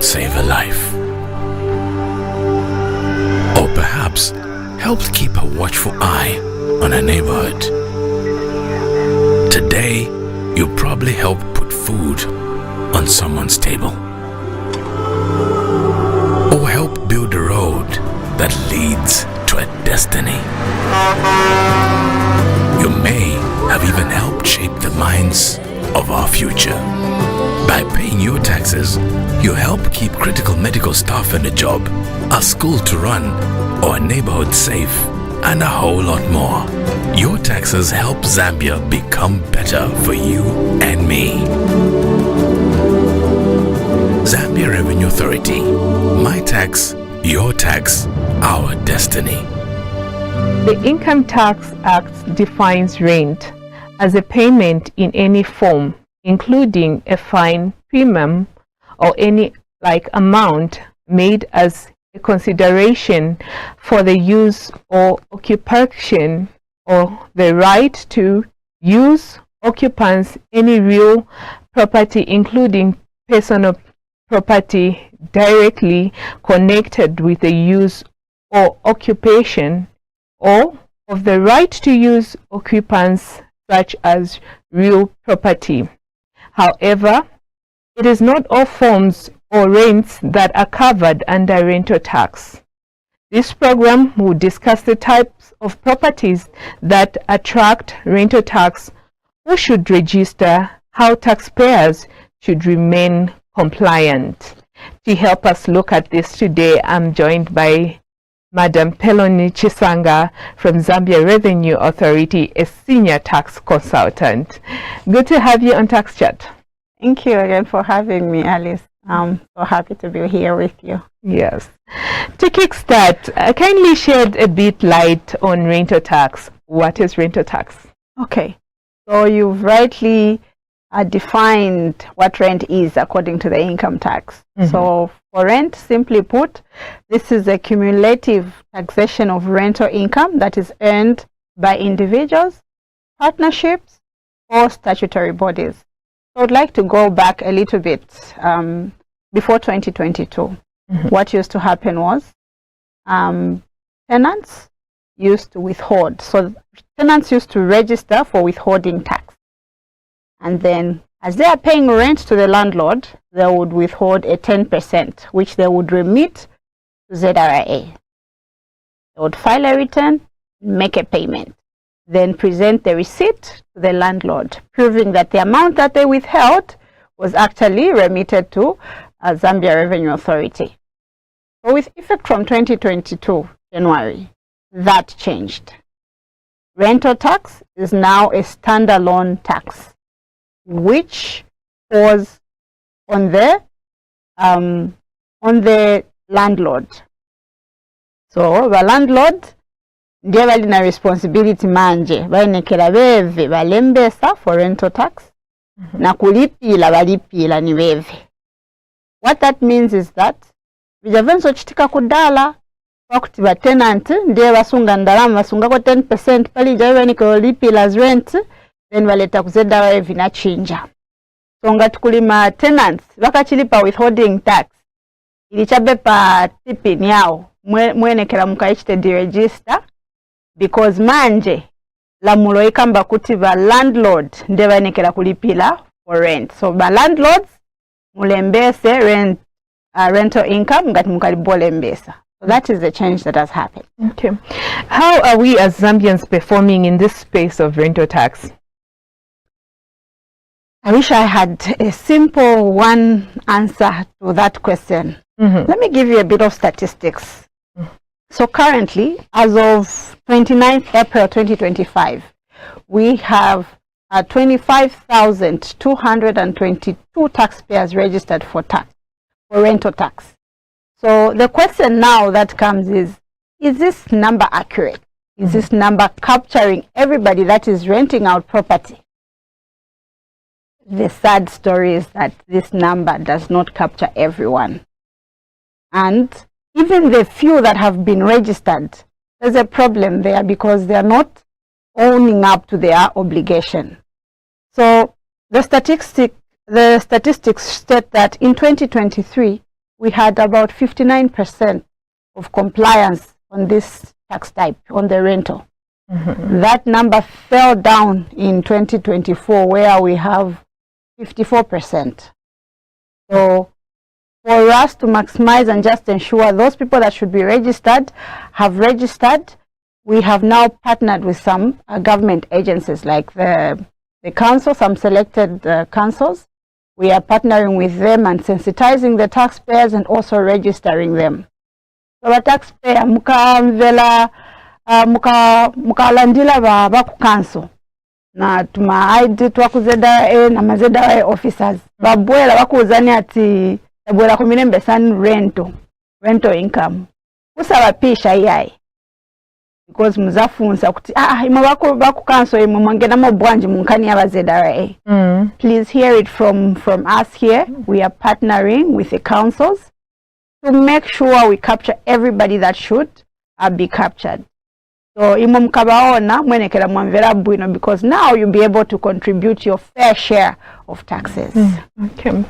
save a life. Or perhaps helped keep a watchful eye on a neighborhood. Today, you probably helped put food on someone's table. Or help build a road that leads to a destiny. You may have even helped shape the minds of our future. By paying your taxes, you help keep critical medical staff in a job, a school to run, or a neighborhood safe, and a whole lot more. Your taxes help Zambia become better for you and me. Zambia Revenue Authority. My tax, your tax, our destiny. The Income Tax Act defines rent as a payment in any form, including a fine, premium, or any amount made as a consideration for the use or occupation or the right to use occupants any real property, including personal property directly connected with the use or occupation, or of the right to use occupants such as real property. However, it is not all forms or rents that are covered under rental tax. This program will discuss the types of properties that attract rental tax, who should register, how taxpayers should remain compliant. To help us look at this today, I'm joined by Madam Peloni Chisanga from Zambia Revenue Authority, a senior tax consultant. Good to have you on Tax Chat. Thank you again for having me, Alice. I'm so happy to be here with you. Yes. To kickstart, kindly shed a bit light on rental tax. What is rental tax? Okay. So you've rightly defined what rent is according to the income tax. So for rent, simply put, this is a cumulative taxation of rental income that is earned by individuals, partnerships, or statutory bodies. So I'd like to go back a little bit before 2022. What used to happen was tenants used to withhold. So tenants used to register for withholding tax. And then as they are paying rent to the landlord, they would withhold a 10%, which they would remit to ZRA. They would file a return, make a payment, then present the receipt to the landlord, proving that the amount that they withheld was actually remitted to Zambia Revenue Authority. So with effect from 2022, January, that changed. Rental tax is now a standalone tax, which was on the landlord. So the landlord ndiye bali na responsibility manje bainekera beve balembesa for rental tax na kulipila balipila ni beve. What that means is that bijavenso chitika kudala wakuti ba tenant ndiye basunga ndalama basunga ko 10% pali jawe ni kulipila as rent, then baleta kuzeda wevi na chinja. So nga tukulima tenants bakachilipa withholding tax ilichabe pa tipini yao mwenekera mukaichite deregister, because manje la mulo ikamba kuti ba landlord ndiye banekera kulipila for rent. So ba landlords mulembese rental income ngati mukalibole. So that is the change that has happened. Okay. How are we as Zambians performing in this space of rental tax? I wish I had a simple one answer to that question. Let me give you a bit of statistics. So currently, as of 29th April 2025, we have 25,222 taxpayers registered for rental tax. So the question now that comes is this number accurate? Is this number capturing everybody that is renting out property? The sad story is that this number does not capture everyone. And even the few that have been registered, there's a problem there because they are not owning up to their obligation. So the statistics state that in 2023, we had about 59% of compliance on this tax type, on the rental. That number fell down in 2024, where we have 54%. So for us to maximize and just ensure those people that should be registered have registered, we have now partnered with some government agencies like the council, some selected councils. We are partnering with them and sensitizing the taxpayers and also registering them. So the taxpayer mukalandila ba ku council na tuma ID twakuzeda na mazeda officers babwela bakuzani ati tabwela kumirembe san rental income kusaba pisha yai because muzafunza kuti ima baku council imumangena mabwanji munkani abazeda. Please hear it from us here. We are partnering with the councils to make sure we capture everybody that should be captured. So imumkabaona mwenekera mwamvera bwino, because now you'll be able to contribute your fair share of taxes. Okay.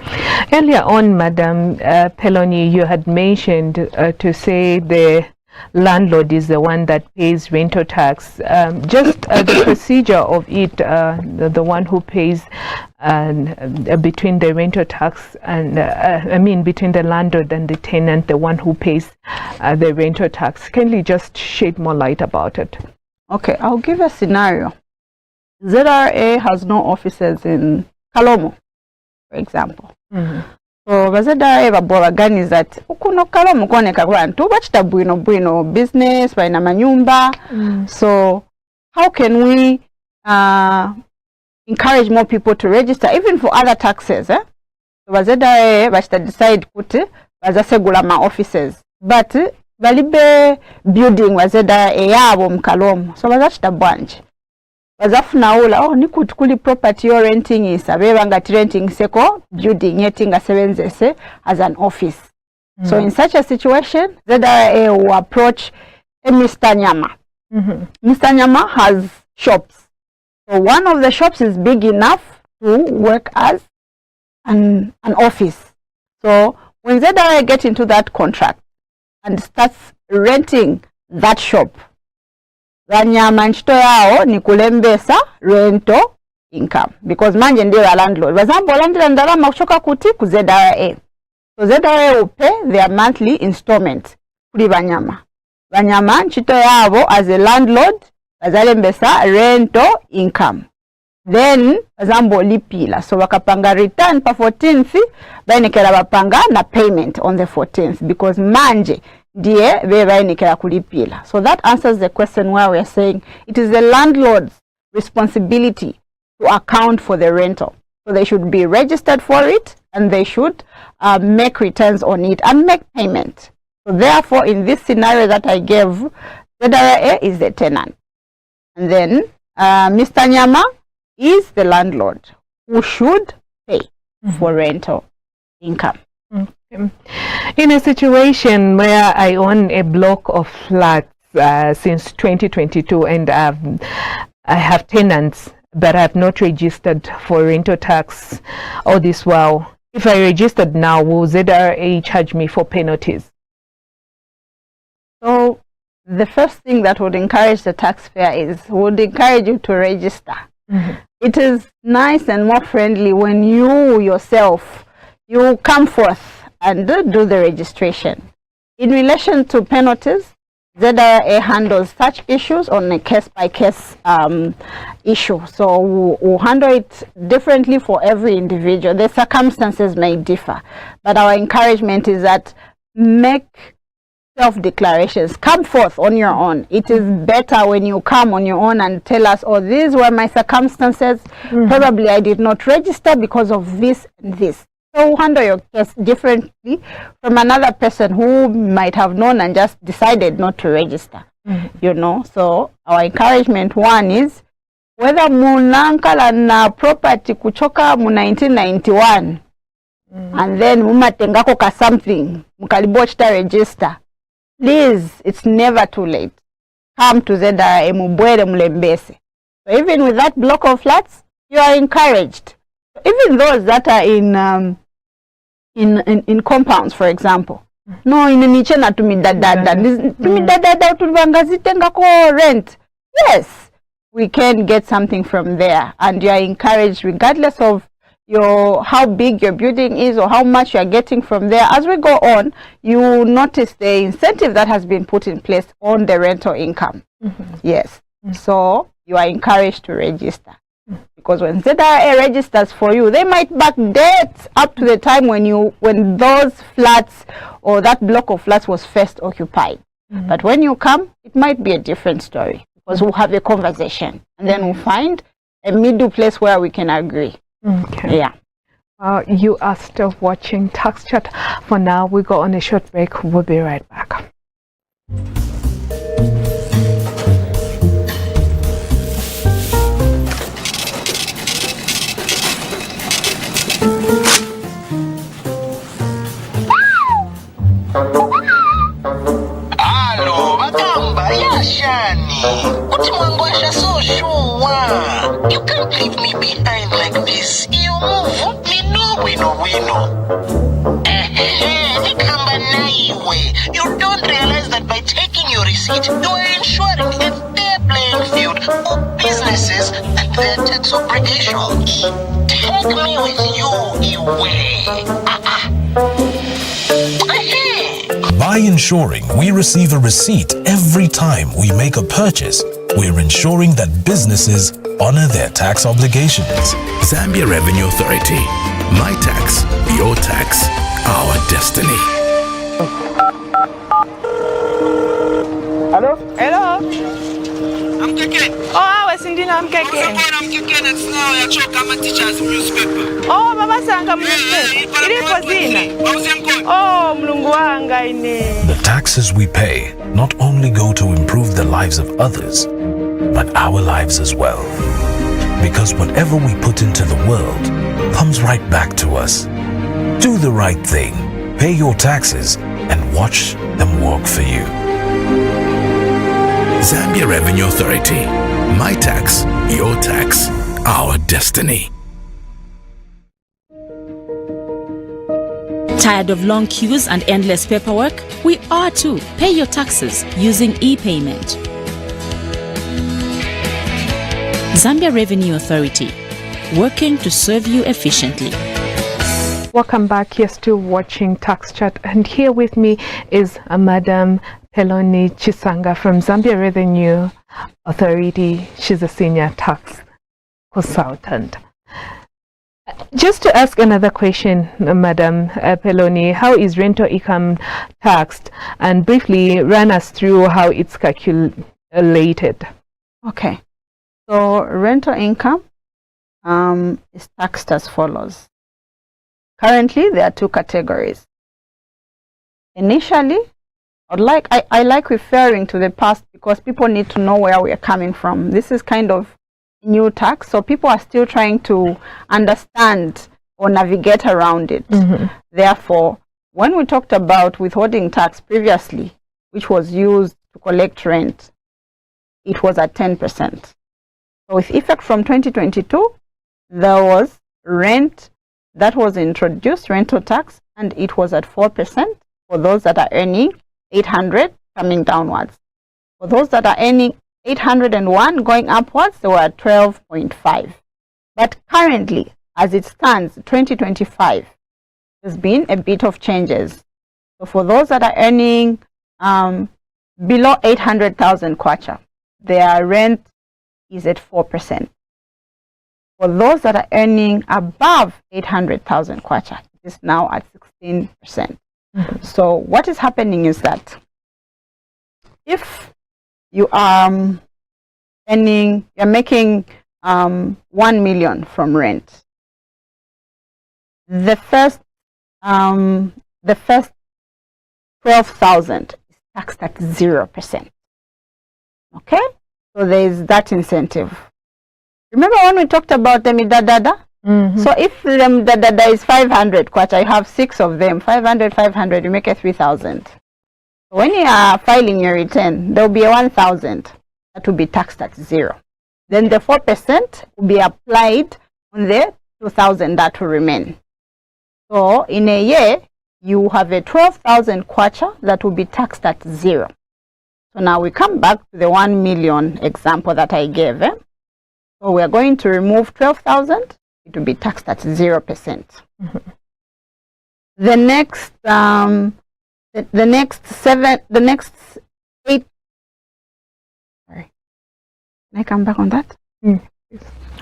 Earlier on, Madam Peloni, you had mentioned to say the landlord is the one that pays rental tax. Just the procedure of it, the one who pays between the rental tax and between the landlord and the tenant, the one who pays the rental tax. Can you just shed more light about it? Okay, I'll give a scenario. ZRA has no offices in Kalomo, for example. So bazeda babwagani that ukuno Kalomo koneka grantu bachita bwino business baina manyumba. So how can we encourage more people to register even for other taxes? So bazeda bachita decide kuti bazasegula ma offices, but balibe building bazeda yabo mkalomo, so bazachita bwanje bazafuna ula nikuti kuli property yo renting isa beba ngati renting seko building yeti nga sebenzese as an office. So in such a situation, ZRA will approach Mr. Nyama. Mr. Nyama has shops. So one of the shops is big enough to work as an office. So when ZRA get into that contract and starts renting that shop, Wanyama nchito yao ni kulembesa rental income, because manje ndio ya landlord. Wazambo landlord ndalama kuchoka kuti ku ZRA. So ZRA will pay their monthly installment kuli Wanyama. Wanyama nchito yao as a landlord bazalembesa rental income. Then wazambo lipila. So wakapanga return pa 14th, bainekela bapanga na payment on the 14th, because manje ndiye bebainekela kulipila. So that answers the question where we are saying it is the landlord's responsibility to account for the rental. So they should be registered for it and they should make returns on it and make payment. So therefore, in this scenario that I gave, ZRA is the tenant. And then Mr. Nyama is the landlord who should pay for rental income. In a situation where I own a block of flats since 2022 and I have tenants but I have not registered for rental tax all this while, if I registered now, will ZRA charge me for penalties? So the first thing that would encourage the taxpayer would encourage you to register. It is nice and more friendly when you yourself, you come forth and do the registration. In relation to penalties, ZRA handles such issues on a case-by-case issue. So we'll handle it differently for every individual. The circumstances may differ, but our encouragement is that make self-declarations. Come forth on your own. It is better when you come on your own and tell us, oh, these were my circumstances. Probably I did not register because of this and this. So handle your case differently from another person who might have known and just decided not to register. You know, so our encouragement one is whether munankala na property kuchoka mu 1991 and then mumatengako ka something mukalibochita register. Please, it's never too late. Come to ZRA mubwele mulembese. So even with that block of flats, you are encouraged. Even those that are in in compounds, for example. No, in nichena tumidadada tulivangazitengako rent. Yes, we can get something from there, and you are encouraged, regardless of how big your building is or how much you are getting from there. As we go on, you notice the incentive that has been put in place on the rental income. Yes, so you are encouraged to register, because when ZRA registers for you, they might backdate up to the time when those flats or that block of flats was first occupied. But when you come, it might be a different story, because we'll have a conversation and then we'll find a middle place where we can agree. Okay. Yeah. You are still watching Tax Chat. For now, we go on a short break. We'll be right back. Alo, bagamba yashani. Uthi mwangwasha so sure. You can't leave me behind like this. You move, me no wino. Nikamba naiwe. You don't realize that by taking your receipt, you are ensuring a fair playing field for businesses and their tax obligations. Take me with you, Iwe. By ensuring we receive a receipt every time we make a purchase, we're ensuring that businesses honor their tax obligations. Zambia Revenue Authority. My tax, your tax, our destiny. Hello? Hello. I'm Keken. Oh, Wesindina, I'm Keken. I'm Keken, it's now your choke, I'm a teacher's newspaper. Oh, Baba Sanga newspaper. Ilipo zina. Oh, Mlungu wanga ine. The taxes we pay not only go to improve the lives of others, but our lives as well. Because whatever we put into the world comes right back to us. Do the right thing, pay your taxes, and watch them work for you. Zambia Revenue Authority. My tax, your tax, our destiny. Tired of long queues and endless paperwork? We are too. Pay your taxes using e-payment. Zambia Revenue Authority, working to serve you efficiently. Welcome back. You're still watching Tax Chat, and here with me is Madam Peloni Chisanga from Zambia Revenue Authority. She's a senior tax consultant. Just to ask another question, Madam Peloni, how is rental income taxed? And briefly run us through how it's calculated. Okay. So rental income is taxed as follows. Currently, there are two categories. Initially, I like referring to the past because people need to know where we are coming from. This is kind of new tax, so people are still trying to understand or navigate around it. Therefore, when we talked about withholding tax previously, which was used to collect rent, it was at 10%. So with effect from 2022, there was rent that was introduced, rental tax, and it was at 4% for those that are earning 800 coming downwards. For those that are earning 801 going upwards, they were at 12.5. But currently, as it stands, 2025, there's been a bit of changes. So for those that are earning below 800,000 kwacha, their rent is at 4%. For those that are earning above 800,000 kwacha, it is now at 16%. So what is happening is that if you are you're making 1 million from rent, the first 12,000 is taxed at 0%. Okay, so there is that incentive. Remember when we talked about the midadada? So if the midadada is 500 kwacha, I have 6 of them, 500, you make a 3,000. When you are filing your return, there will be a 1,000 that will be taxed at 0. Then the 4% will be applied on the 2,000 that will remain. So in a year, you have a 12,000 kwacha that will be taxed at 0. So now we come back to the 1 million example that I gave. So we are going to remove 12,000. It will be taxed at 0%. Mm-hmm. The next, the next 8. Sorry, can I come back on that?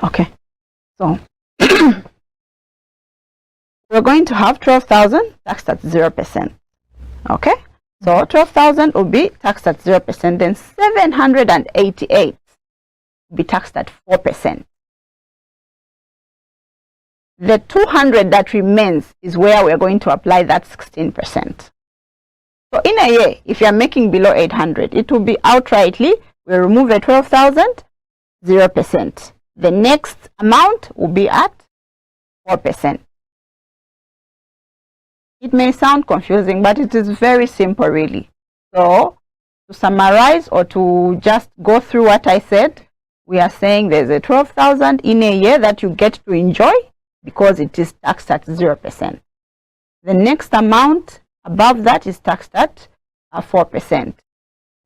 Okay. So we're going to have 12,000 taxed at 0%. Okay. So 12,000 will be taxed at 0%. Then 788 will be taxed at 4%. The 200 that remains is where we're going to apply that 16%. So in a year, if you're making below 800, it will be outrightly, we remove the 12,000, 0%. The next amount will be at 4%. It may sound confusing, but it is very simple, really. So to summarize or to just go through what I said, we are saying there's a 12,000 in a year that you get to enjoy because it is taxed at 0%. The next amount above that is taxed at 4%.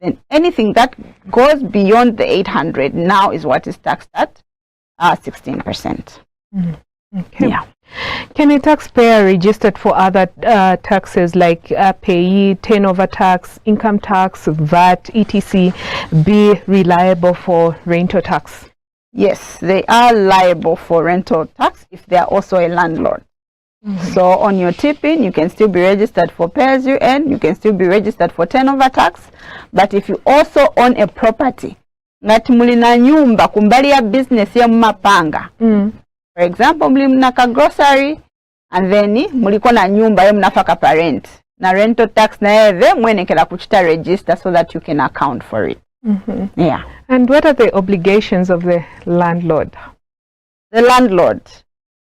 Then anything that goes beyond the 800 now is what is taxed at 16%. Okay. Yeah. Can a taxpayer registered for other taxes like payee, turnover tax, income tax, VAT, etc. be reliable for rental tax? Yes, they are liable for rental tax if they are also a landlord. So on your tipping, you can still be registered for pay as you earn, you can still be registered for turnover tax, but if you also own a property, ngati mulina nyumba kumbali ya business ya mapanga. For example, mna ka grocery and then muliko na nyumba ya mnafaka pa rent. Na rental tax na eve mwenekela kuchita register so that you can account for it. Yeah. And what are the obligations of the landlord? The landlord.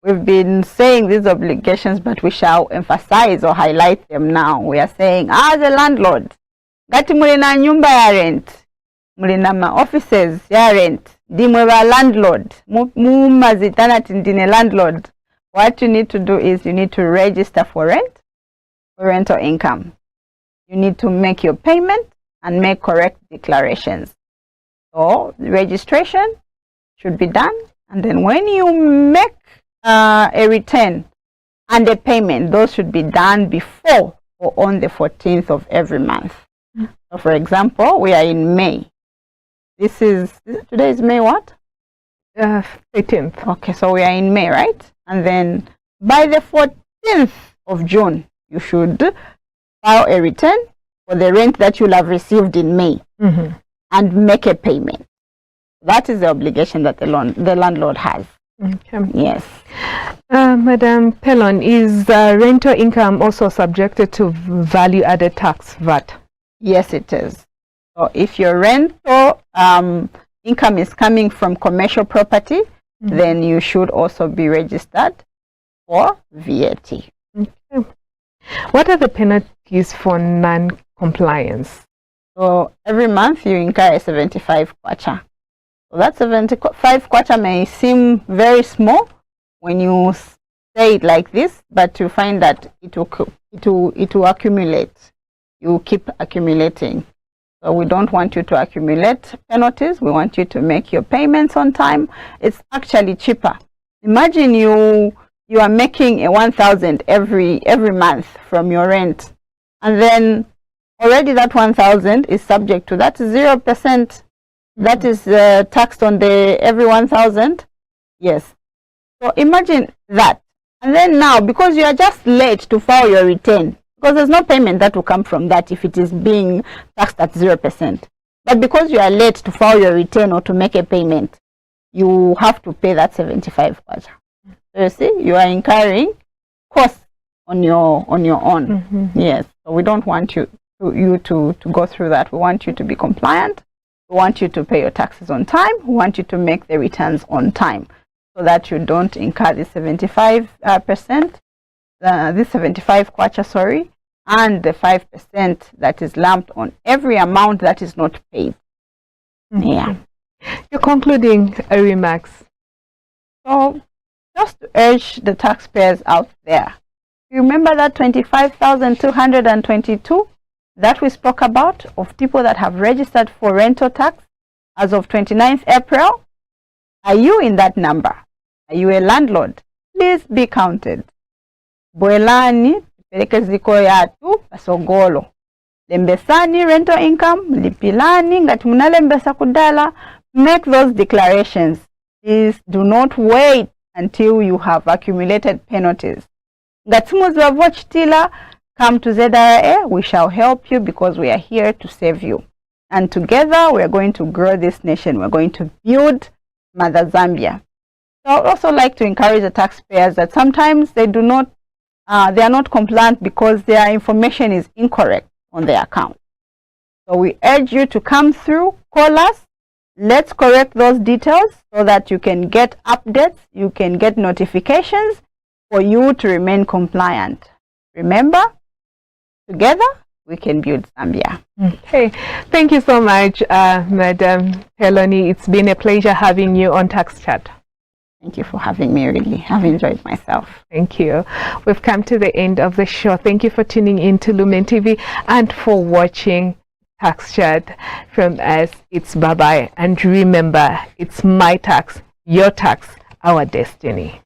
We've been saying these obligations, but we shall emphasize or highlight them now. We are saying, as a landlord, ngati mulina nyumba ya rent, mulina ma offices ya rent, dimwe ba landlord, mumazitana tindine landlord. What you need to do is you need to register for rent, for rental income. You need to make your payment and make correct declarations. So the registration should be done, and then when you make a return and a payment, those should be done before or on the 14th of every month. So for example, we are in May. Today is May what? 13th. Okay, so we are in May, right? And then by the 14th of June, you should file a return for the rent that you'll have received in May and make a payment. That is the obligation that the landlord has. Okay. Yes. Madam Pelon, is rental income also subjected to value-added tax, VAT? Yes, it is. So if your rental income is coming from commercial property, then you should also be registered for VAT. Okay. What are the penalties for non-compliance? So every month you incur a 75 kwacha. So that 75 kwacha may seem very small when you say it like this, but you find that it will accumulate. You keep accumulating. So we don't want you to accumulate penalties. We want you to make your payments on time. It's actually cheaper. Imagine you are making a 1,000 every month from your rent, and then already that 1,000 is subject to that 0%. That is taxed on the every 1,000. Yes. So imagine that. And then now, because you are just late to file your return, because there's no payment that will come from that if it is being taxed at 0%. But because you are late to file your return or to make a payment, you have to pay that 75 kwacha. So you see, you are incurring costs on your own. Yes. So we don't want you to go through that. We want you to be compliant. We want you to pay your taxes on time. We want you to make the returns on time so that you don't incur the 75%, this 75 kwacha, sorry, and the 5% that is lumped on every amount that is not paid. Yeah. Your concluding remarks. So just to urge the taxpayers out there, You remember that 25,222 that we spoke about of people that have registered for rental tax as of 29th April? Are you in that number? Are you a landlord? Please be counted. Bwelani, peleke ziko yatu, pasogolo. Lembesani rental income, lipilani, ngati munalembesa kudala. Make those declarations. Please do not wait until you have accumulated penalties. Ngati muziwavochitila, come to ZRA, we shall help you because we are here to save you. And together we are going to grow this nation. We're going to build Mother Zambia. So I would also like to encourage the taxpayers that sometimes they are not compliant because their information is incorrect on their account. So we urge you to come through, call us. Let's correct those details so that you can get updates, you can get notifications for you to remain compliant. Remember, together we can build Zambia. Okay, thank you so much, Madam Peloni. It's been a pleasure having you on Tax Chat. Thank you for having me, really. I've enjoyed myself. Thank you. We've come to the end of the show. Thank you for tuning in to Lumen TV and for watching Tax Chat. From us, it's bye-bye. And remember, it's my tax, your tax, our destiny.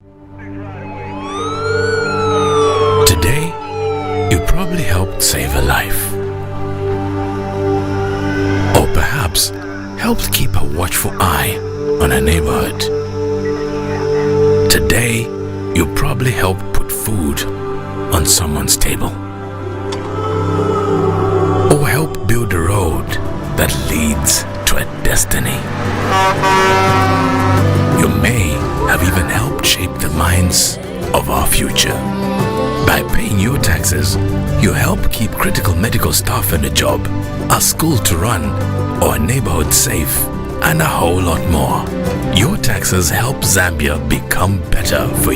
Today, you probably helped save a life. Or perhaps helped keep a watchful eye on a neighborhood. Today, you probably helped put food on someone's table. Or help build a road that leads to a destiny. You may have even helped shape the minds of our future. By paying your taxes, you help keep critical medical staff in a job, a school to run, or a neighborhood safe, and a whole lot more. Your taxes help Zambia become better for you.